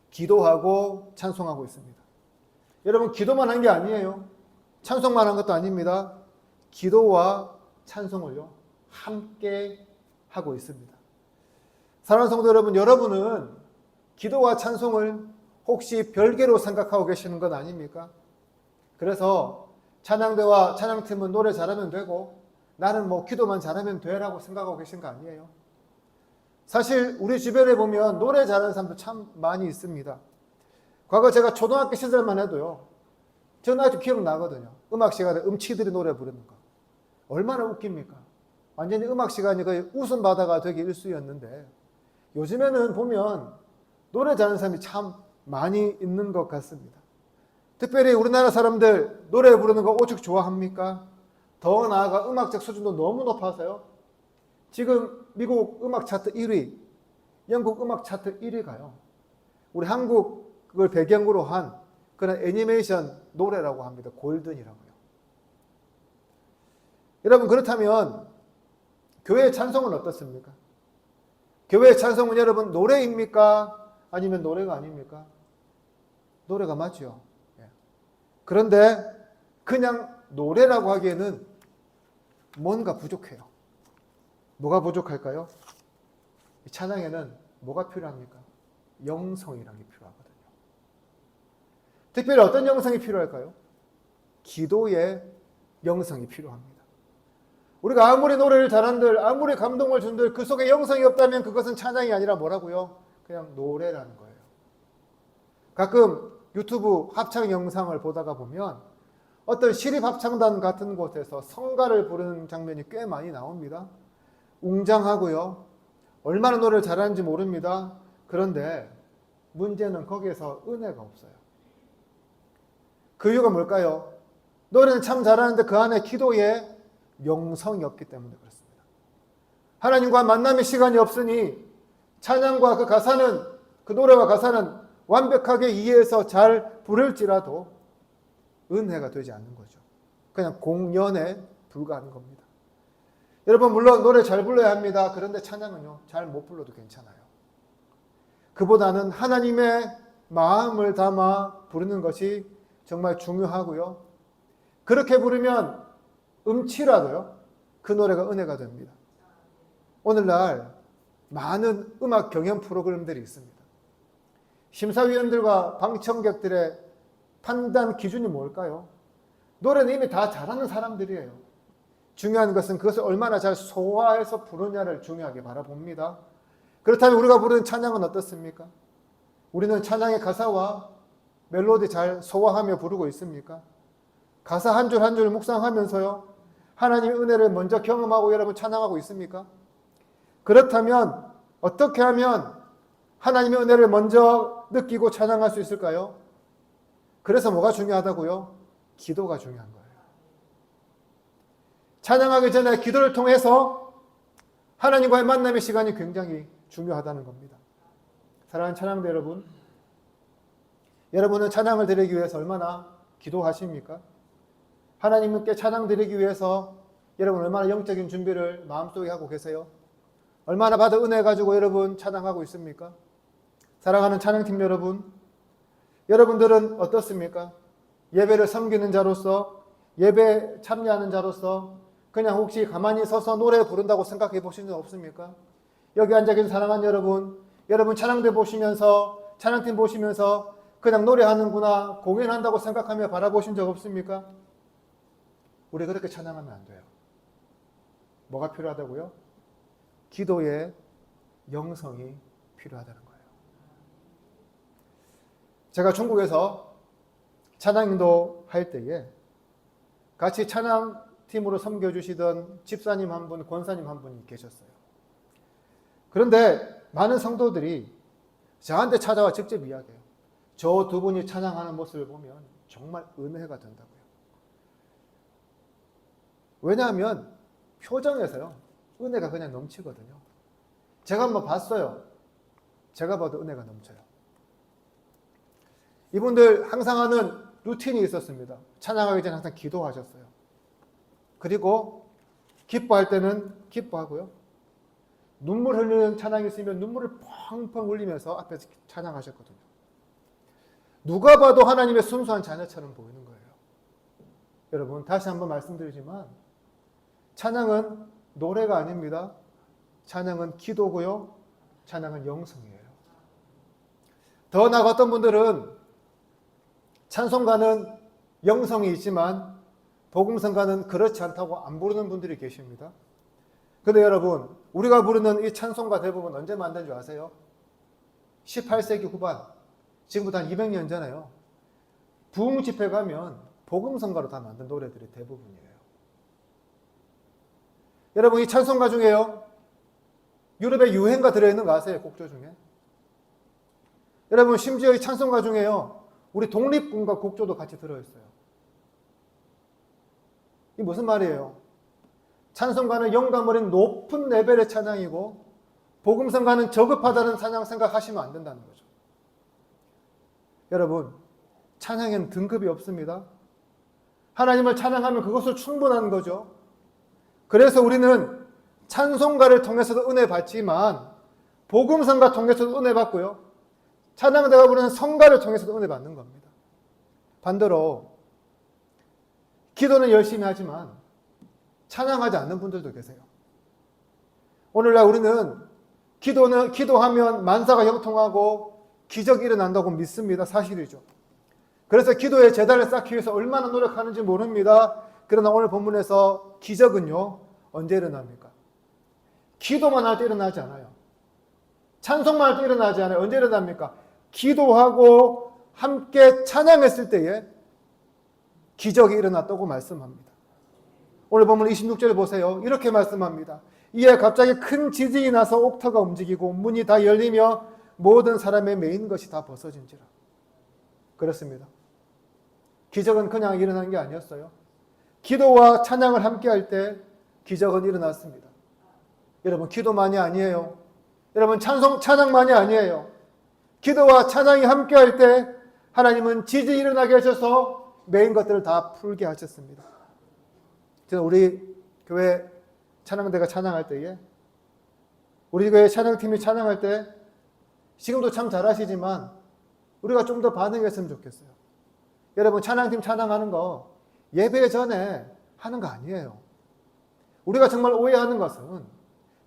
기도하고 찬송하고 있습니다. 여러분, 기도만 한 게 아니에요. 찬송만 한 것도 아닙니다. 기도와 찬송을요, 함께 하고 있습니다. 사랑하는 성도 여러분, 여러분은 기도와 찬송을 혹시 별개로 생각하고 계시는 건 아닙니까? 그래서 찬양대와 찬양팀은 노래 잘하면 되고 나는 뭐 기도만 잘하면 되라고 생각하고 계신 거 아니에요? 사실 우리 주변에 보면 노래 잘하는 사람도 참 많이 있습니다. 과거 제가 초등학교 시절만 해도요, 저는 아주 기억나거든요. 음악 시간에 음치들이 노래 부르는 거. 얼마나 웃깁니까? 완전히 음악 시간이 거의 웃음바다가 되기 일쑤였는데 요즘에는 보면 노래 잘하는 사람이 참 많이 있는 것 같습니다. 특별히 우리나라 사람들 노래 부르는 거 오죽 좋아합니까? 더 나아가 음악적 수준도 너무 높아서요. 지금 미국 음악 차트 1위, 영국 음악 차트 1위 가요. 우리 한국을 배경으로 한 그런 애니메이션 노래라고 합니다. 골든이라고요. 여러분, 그렇다면 교회의 찬송은 어떻습니까? 교회의 찬송은 여러분 노래입니까? 아니면 노래가 아닙니까? 노래가 맞죠. 그런데 그냥 노래라고 하기에는 뭔가 부족해요. 뭐가 부족할까요? 이 찬양에는 뭐가 필요합니까? 영성이라는 게 필요하거든요. 특별히 어떤 영성이 필요할까요? 기도의 영성이 필요합니다. 우리가 아무리 노래를 잘한들, 아무리 감동을 준들 그 속에 영성이 없다면 그것은 찬양이 아니라 뭐라고요? 그냥 노래라는 거예요. 가끔 유튜브 합창 영상을 보다가 보면 어떤 시립합창단 같은 곳에서 성가를 부르는 장면이 꽤 많이 나옵니다. 웅장하고요. 얼마나 노래를 잘하는지 모릅니다. 그런데 문제는 거기에서 은혜가 없어요. 그 이유가 뭘까요? 노래는 참 잘하는데 그 안에 기도에 영성이 없기 때문에 그렇습니다. 하나님과 만남의 시간이 없으니 찬양과 그 가사는, 그 노래와 가사는 완벽하게 이해해서 잘 부를지라도 은혜가 되지 않는 거죠. 그냥 공연에 불과한 겁니다. 여러분, 물론 노래 잘 불러야 합니다. 그런데 찬양은요, 잘 못 불러도 괜찮아요. 그보다는 하나님의 마음을 담아 부르는 것이 정말 중요하고요. 그렇게 부르면 음치라도요, 그 노래가 은혜가 됩니다. 오늘날 많은 음악 경연 프로그램들이 있습니다. 심사위원들과 방청객들의 판단 기준이 뭘까요? 노래는 이미 다 잘하는 사람들이에요. 중요한 것은 그것을 얼마나 잘 소화해서 부르냐를 중요하게 바라봅니다. 그렇다면 우리가 부르는 찬양은 어떻습니까? 우리는 찬양의 가사와 멜로디 잘 소화하며 부르고 있습니까? 가사 한 줄 한 줄 묵상하면서요, 하나님의 은혜를 먼저 경험하고 여러분 찬양하고 있습니까? 그렇다면 어떻게 하면 하나님의 은혜를 먼저 느끼고 찬양할 수 있을까요? 그래서 뭐가 중요하다고요? 기도가 중요한 거예요. 찬양하기 전에 기도를 통해서 하나님과의 만남의 시간이 굉장히 중요하다는 겁니다. 사랑하는 찬양대 여러분, 여러분은 찬양을 드리기 위해서 얼마나 기도하십니까? 하나님께 찬양 드리기 위해서 여러분 얼마나 영적인 준비를 마음속에 하고 계세요? 얼마나 받은 은혜 가지고 여러분 찬양하고 있습니까? 사랑하는 찬양팀 여러분, 여러분들은 어떻습니까? 예배를 섬기는 자로서, 예배에 참여하는 자로서 그냥 혹시 가만히 서서 노래 부른다고 생각해 보신 적 없습니까? 여기 앉아 계신 사랑하는 여러분 찬양대 보시면서, 찬양팀 보시면서 그냥 노래하는구나, 공연한다고 생각하며 바라보신 적 없습니까? 우리 그렇게 찬양하면 안 돼요. 뭐가 필요하다고요? 기도의 영성이 필요하다는 거예요. 제가 중국에서 찬양인도 할 때에 같이 찬양팀으로 섬겨주시던 집사님 한 분, 권사님 한 분이 계셨어요. 그런데 많은 성도들이 저한테 찾아와 직접 이야기해요. 저 두 분이 찬양하는 모습을 보면 정말 은혜가 된다고요. 왜냐하면 표정에서요, 은혜가 그냥 넘치거든요. 제가 한번 봤어요. 제가 봐도 은혜가 넘쳐요. 이분들 항상 하는 루틴이 있었습니다. 찬양하기 전에 항상 기도하셨어요. 그리고 기뻐할 때는 기뻐하고요. 눈물 흘리는 찬양이 있으면 눈물을 펑펑 흘리면서 앞에서 찬양하셨거든요. 누가 봐도 하나님의 순수한 자녀처럼 보이는 거예요. 여러분, 다시 한번 말씀드리지만 찬양은 노래가 아닙니다. 찬양은 기도고요. 찬양은 영성이에요. 더 나아가 어떤 분들은 찬송가는 영성이 있지만 복음성가는 그렇지 않다고 안 부르는 분들이 계십니다. 근데 여러분, 우리가 부르는 이 찬송가 대부분 언제 만든 줄 아세요? 18세기 후반, 지금부터 한 200년 전에요. 부흥 집회 가면 복음성가로 다 만든 노래들이 대부분이에요. 여러분, 이 찬송가 중에요, 유럽의 유행가 들어있는 거 아세요? 곡조 중에. 여러분, 심지어 이 찬송가 중에요, 우리 독립군가 곡조도 같이 들어있어요. 이게 무슨 말이에요? 찬송가는 영감 어린 높은 레벨의 찬양이고 복음성가는 저급하다는 찬양 생각하시면 안 된다는 거죠. 여러분, 찬양에는 등급이 없습니다. 하나님을 찬양하면 그것으로 충분한 거죠. 그래서 우리는 찬송가를 통해서도 은혜 받지만 복음성가 통해서도 은혜 받고요. 찬양대가 부르는 성가를 통해서도 은혜 받는 겁니다. 반대로 기도는 열심히 하지만 찬양하지 않는 분들도 계세요. 오늘날 우리는 기도하면 만사가 형통하고 기적이 일어난다고 믿습니다. 사실이죠. 그래서 기도의 제단을 쌓기 위해서 얼마나 노력하는지 모릅니다. 그러나 오늘 본문에서 기적은요, 언제 일어납니까? 기도만 할 때 일어나지 않아요. 찬송만 할 때 일어나지 않아요. 언제 일어납니까? 기도하고 함께 찬양했을 때에 기적이 일어났다고 말씀합니다. 오늘 보면 26절을 보세요. 이렇게 말씀합니다. 이에 갑자기 큰 지진이 나서 옥터가 움직이고 문이 다 열리며 모든 사람의 메인 것이 다 벗어진지라. 그렇습니다. 기적은 그냥 일어난 게 아니었어요. 기도와 찬양을 함께 할 때 기적은 일어났습니다. 여러분, 기도만이 아니에요. 여러분, 찬양만이 아니에요. 기도와 찬양이 함께 할 때 하나님은 지진이 일어나게 하셔서 메인 것들을 다 풀게 하셨습니다. 저는 우리 교회 찬양대가 찬양할 때에, 우리 교회 찬양팀이 찬양할 때 지금도 참 잘하시지만 우리가 좀 더 반응했으면 좋겠어요. 여러분, 찬양팀 찬양하는 거 예배 전에 하는 거 아니에요. 우리가 정말 오해하는 것은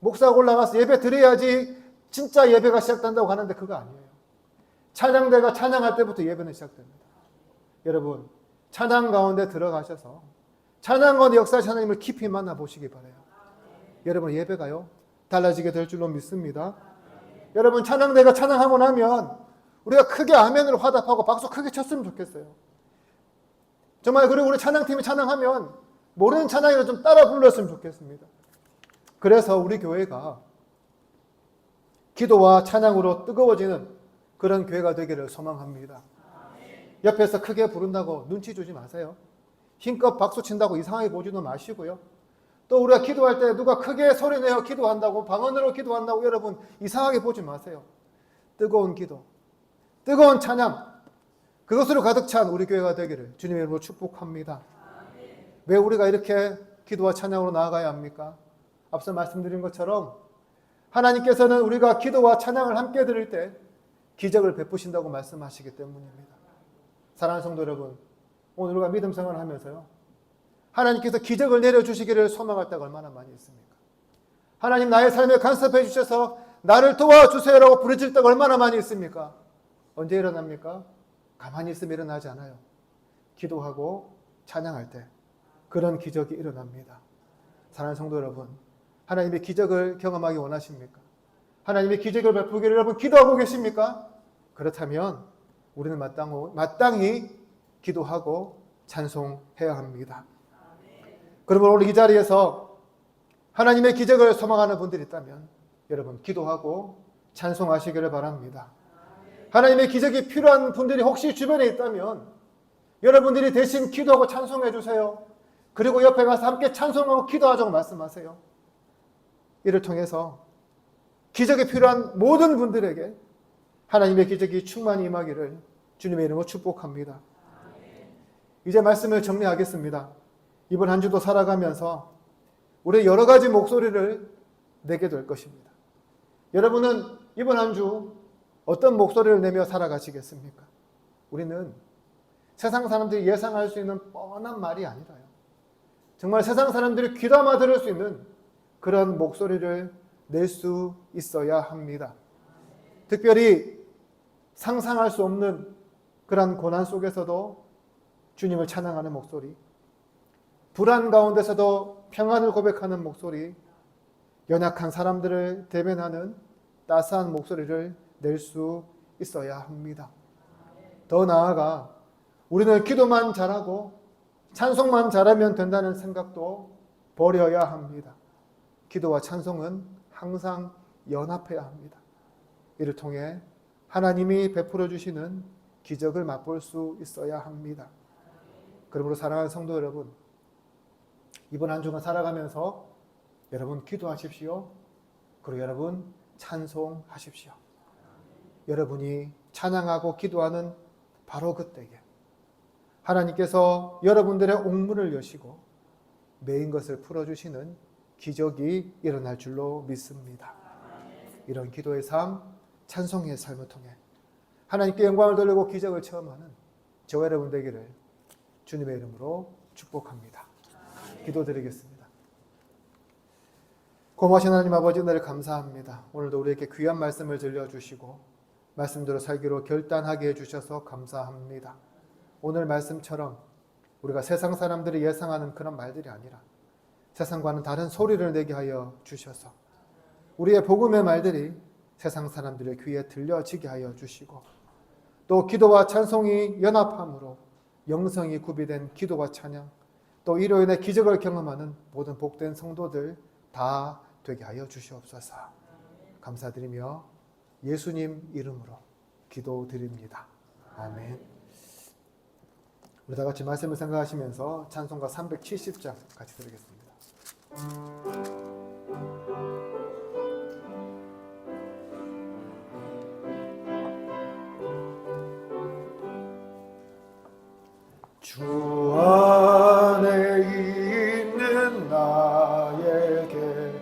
목사가 올라가서 예배 드려야지 진짜 예배가 시작된다고 하는데 그거 아니에요. 찬양대가 찬양할 때부터 예배는 시작됩니다. 여러분, 찬양 가운데 들어가셔서 찬양 가운데 역사하신 하나님을 깊이 만나보시기 바라요. 여러분, 예배가요 달라지게 될 줄로 믿습니다. 여러분, 찬양대가 찬양하고 나면 우리가 크게 아멘으로 화답하고 박수 크게 쳤으면 좋겠어요. 정말. 그리고 우리 찬양팀이 찬양하면 모르는 찬양이라도 좀 따라 불렀으면 좋겠습니다. 그래서 우리 교회가 기도와 찬양으로 뜨거워지는 그런 교회가 되기를 소망합니다. 옆에서 크게 부른다고 눈치 주지 마세요. 힘껏 박수 친다고 이상하게 보지도 마시고요. 또 우리가 기도할 때 누가 크게 소리내어 기도한다고, 방언으로 기도한다고 여러분 이상하게 보지 마세요. 뜨거운 기도, 뜨거운 찬양, 그것으로 가득 찬 우리 교회가 되기를 주님의 이름으로 축복합니다. 왜 우리가 이렇게 기도와 찬양으로 나아가야 합니까? 앞서 말씀드린 것처럼 하나님께서는 우리가 기도와 찬양을 함께 드릴 때 기적을 베푸신다고 말씀하시기 때문입니다. 사랑하는 성도 여러분, 오늘 우리가 믿음 생활을 하면서요, 하나님께서 기적을 내려주시기를 소망할 때가 얼마나 많이 있습니까? 하나님 나의 삶에 간섭해 주셔서 나를 도와주세요라고 부르짖을 때가 얼마나 많이 있습니까? 언제 일어납니까? 가만히 있으면 일어나지 않아요. 기도하고 찬양할 때 그런 기적이 일어납니다. 사랑하는 성도 여러분, 하나님의 기적을 경험하기 원하십니까? 하나님의 기적을 베푸기를 여러분 기도하고 계십니까? 그렇다면 우리는 마땅히 기도하고 찬송해야 합니다. 그러므로 오늘 이 자리에서 하나님의 기적을 소망하는 분들이 있다면 여러분 기도하고 찬송하시기를 바랍니다. 하나님의 기적이 필요한 분들이 혹시 주변에 있다면 여러분들이 대신 기도하고 찬송해 주세요. 그리고 옆에 가서 함께 찬송하고 기도하자고 말씀하세요. 이를 통해서 기적이 필요한 모든 분들에게 하나님의 기적이 충만히 임하기를 주님의 이름으로 축복합니다. 이제 말씀을 정리하겠습니다. 이번 한 주도 살아가면서 우리 여러 가지 목소리를 내게 될 것입니다. 여러분은 이번 한 주 어떤 목소리를 내며 살아가시겠습니까? 우리는 세상 사람들이 예상할 수 있는 뻔한 말이 아니라요. 정말 세상 사람들이 귀담아 들을 수 있는 그런 목소리를 낼 수 있어야 합니다. 특별히 상상할 수 없는 그런 고난 속에서도 주님을 찬양하는 목소리, 불안 가운데서도 평안을 고백하는 목소리, 연약한 사람들을 대변하는 따스한 목소리를 낼 수 있어야 합니다. 더 나아가 우리는 기도만 잘하고 찬송만 잘하면 된다는 생각도 버려야 합니다. 기도와 찬송은 항상 연합해야 합니다. 이를 통해 하나님이 베풀어 주시는 기적을 맛볼 수 있어야 합니다. 그러므로 사랑하는 성도 여러분, 이번 한 주간 살아가면서 여러분 기도하십시오. 그리고 여러분 찬송하십시오. 여러분이 찬양하고 기도하는 바로 그때에 하나님께서 여러분들의 옥문을 여시고 메인 것을 풀어주시는 기적이 일어날 줄로 믿습니다. 이런 기도의 삶, 찬송의 삶을 통해 하나님께 영광을 돌리고 기적을 체험하는 저와 여러분 되기를 주님의 이름으로 축복합니다. 기도드리겠습니다. 고마우신 하나님 아버지, 은혜를 감사합니다. 오늘도 우리에게 귀한 말씀을 들려주시고 말씀대로 살기로 결단하게 해주셔서 감사합니다. 오늘 말씀처럼 우리가 세상 사람들이 예상하는 그런 말들이 아니라 세상과는 다른 소리를 내게 하여 주셔서 우리의 복음의 말들이 세상 사람들의 귀에 들려지게 하여 주시고 또 기도와 찬송이 연합함으로 영성이 구비된 기도와 찬양, 또 이로 인해 기적을 경험하는 모든 복된 성도들 다 되게 하여 주시옵소서. 감사드리며 예수님 이름으로 기도드립니다. 아멘. 우리 다 같이 말씀을 생각하시면서 찬송가 370장 같이 드리겠습니다. 주 안에 있는 나에게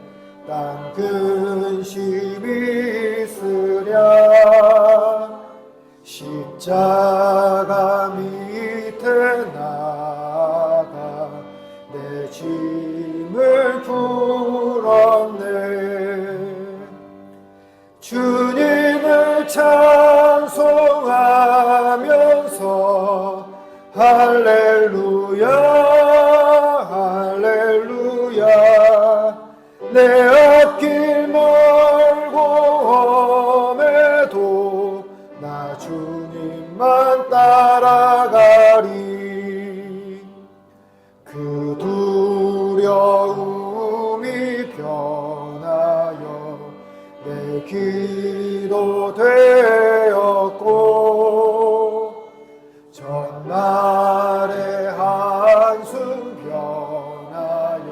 딴 근심이 있으랴 십자가 밑에 나가 내 짐을 풀었네. 주님을 찬송하면서 할렐루야 할렐루야 내 앞길 멀고 험해도 나 주님만 따라가리. 그 두려움이 변하여 내 기도 되었고 전날의 한숨 변하여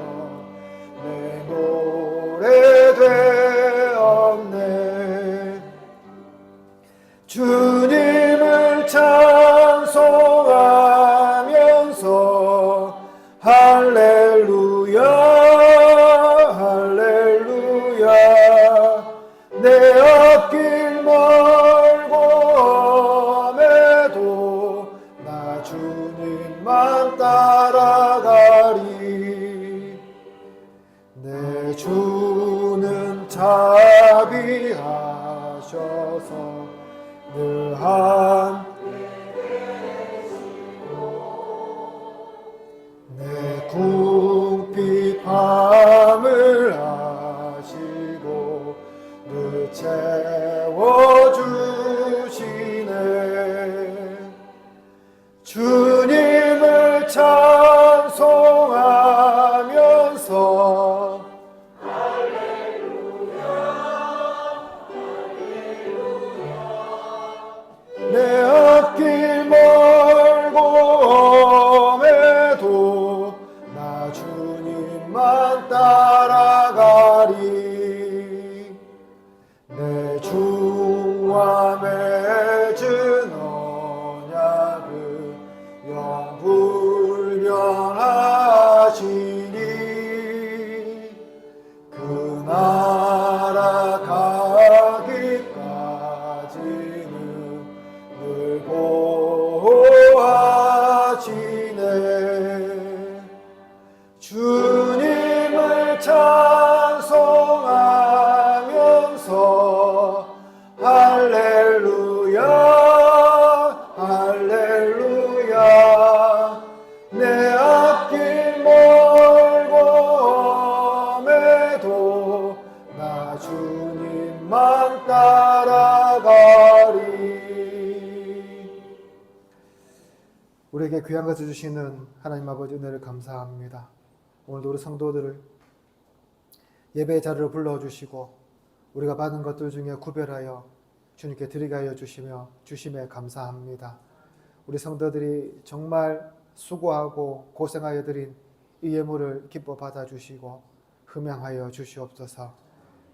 내 노래 되었네. 주님을 찬송하면서 할렐루야 할렐루야 내 앞길 멀고 험해도 나 주님만 따라가리. 주셔서 늘 함께 내 궁핍함을 아시고 늘 채워주시네. 주님을 찬송하면서 내 앞길 멀고 험해도 나 주님만 따라가리. 내 주와 맺은 언약은 영불변하시니 그 나라 가기까지는 늘 보호하시네. 주님을 찬송하면서 할렐루야 할렐루야. 내 앞길 멀고 험해도 나 주님만 따라가리. 우리에게 귀한 것을 주시는 하나님 아버지 은혜를 감사합니다. 오늘도 우리 성도들을 예배의 자리로 불러주시고 우리가 받은 것들 중에 구별하여 주님께 드리게 하여 주시며 주심에 감사합니다. 우리 성도들이 정말 수고하고 고생하여 드린 이 예물을 기뻐 받아주시고 흠양하여 주시옵소서.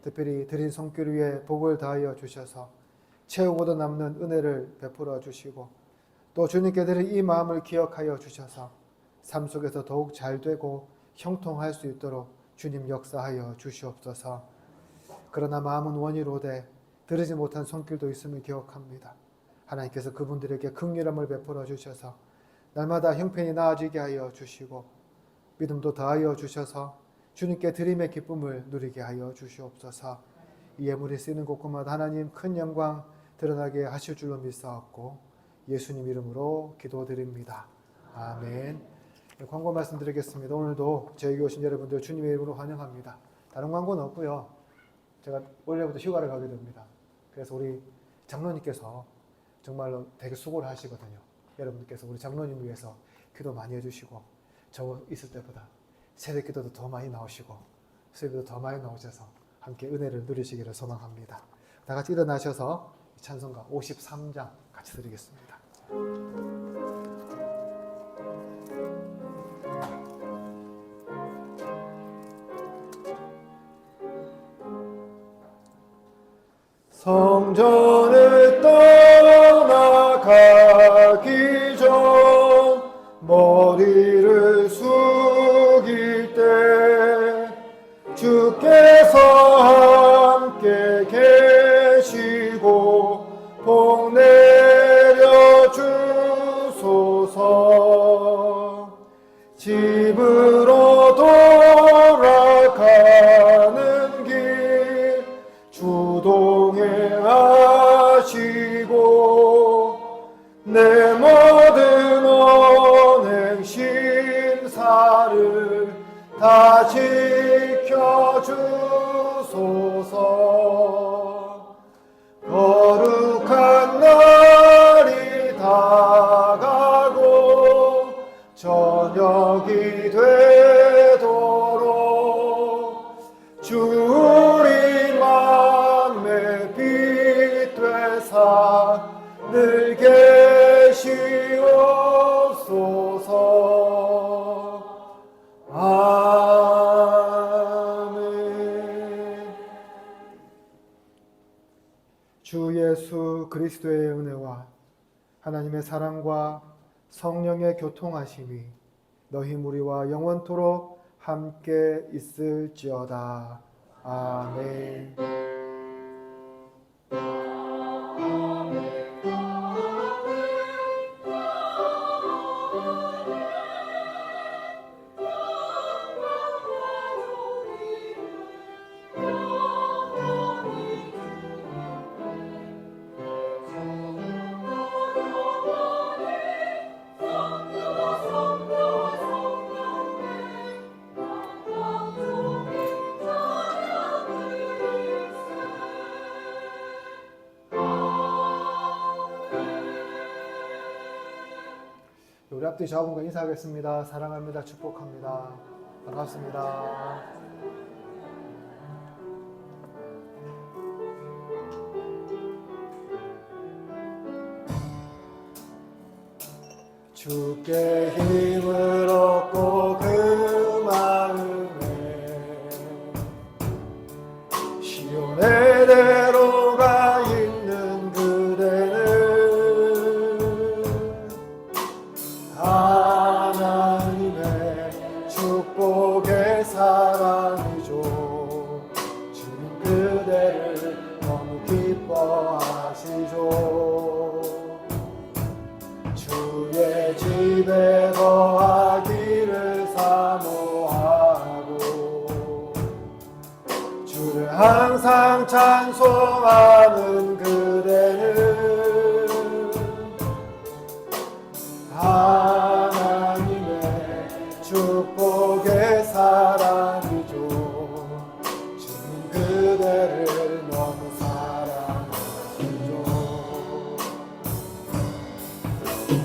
특별히 드린 손길 위에 복을 다하여 주셔서 채우고도 남는 은혜를 베풀어 주시고 또 주님께 드린 이 마음을 기억하여 주셔서 삶 속에서 더욱 잘되고 형통할 수 있도록 주님 역사하여 주시옵소서. 그러나 마음은 원이로되 들으지 못한 손길도 있음을 기억합니다. 하나님께서 그분들에게 긍휼함을 베풀어 주셔서 날마다 형편이 나아지게 하여 주시고 믿음도 더하여 주셔서 주님께 드림의 기쁨을 누리게 하여 주시옵소서. 이 예물이 쓰이는 곳곳마다 하나님 큰 영광 드러나게 하실 줄로 믿사옵고 예수님 이름으로 기도드립니다. 아멘. 광고 말씀드리겠습니다. 오늘도 저에게 오신 여러분들 주님의 이름으로 환영합니다. 다른 광고는 없고요. 제가 원래부터 휴가를 가게 됩니다. 그래서 우리 장로님께서 정말로 되게 수고를 하시거든요. 여러분께서 우리 장로님 위해서 기도 많이 해주시고 저 있을 때보다 새벽 기도도 더 많이 나오시고 수요일도 더 많이 나오셔서 함께 은혜를 누리시기를 소망합니다. 다 같이 일어나셔서 찬송가 53장 같이 드리겠습니다. 성전을 떠나가기 전 머리를 숙일 때 주께서 함께 계시고 복 내려 주소서. 집으로 돌아가는 길 주동해 하시고 내 모든 언행 심사를 다 지켜주소서. 거룩한 날이 다가고 저녁이 되도록 주 우리 맘에 빛 되사 늘 계시옵소서. 아멘. 주 예수 그리스도의 은혜와 하나님의 사랑과 성령의 교통하심이 너희 무리와 영원토록 함께 있을지어다. 아멘. 우리 앞뒤 좌우분과 인사하겠습니다. 사랑합니다. 축복합니다. 반갑습니다. 주께 힘을 얻고 그 마음에 시온의 대로가 있는 그대는 하나님의 축복의 사랑이죠. 주님 그대를 너무 기뻐하시죠. 주의 집에 거하기를 사모하고 주를 항상 찬송하는 그대는 하나님의 축복의 사랑이죠. 주님 그대를 너무 사랑하시죠.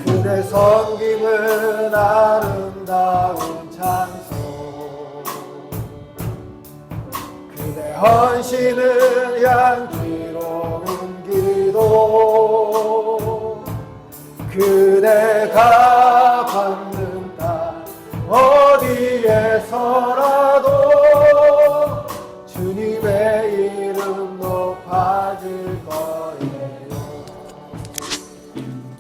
그대 섬김은 아름다운 찬송, 그대 헌신은 향기로운 기도, 그대가 받는 땅 어디에서라도 주님의 이름 높아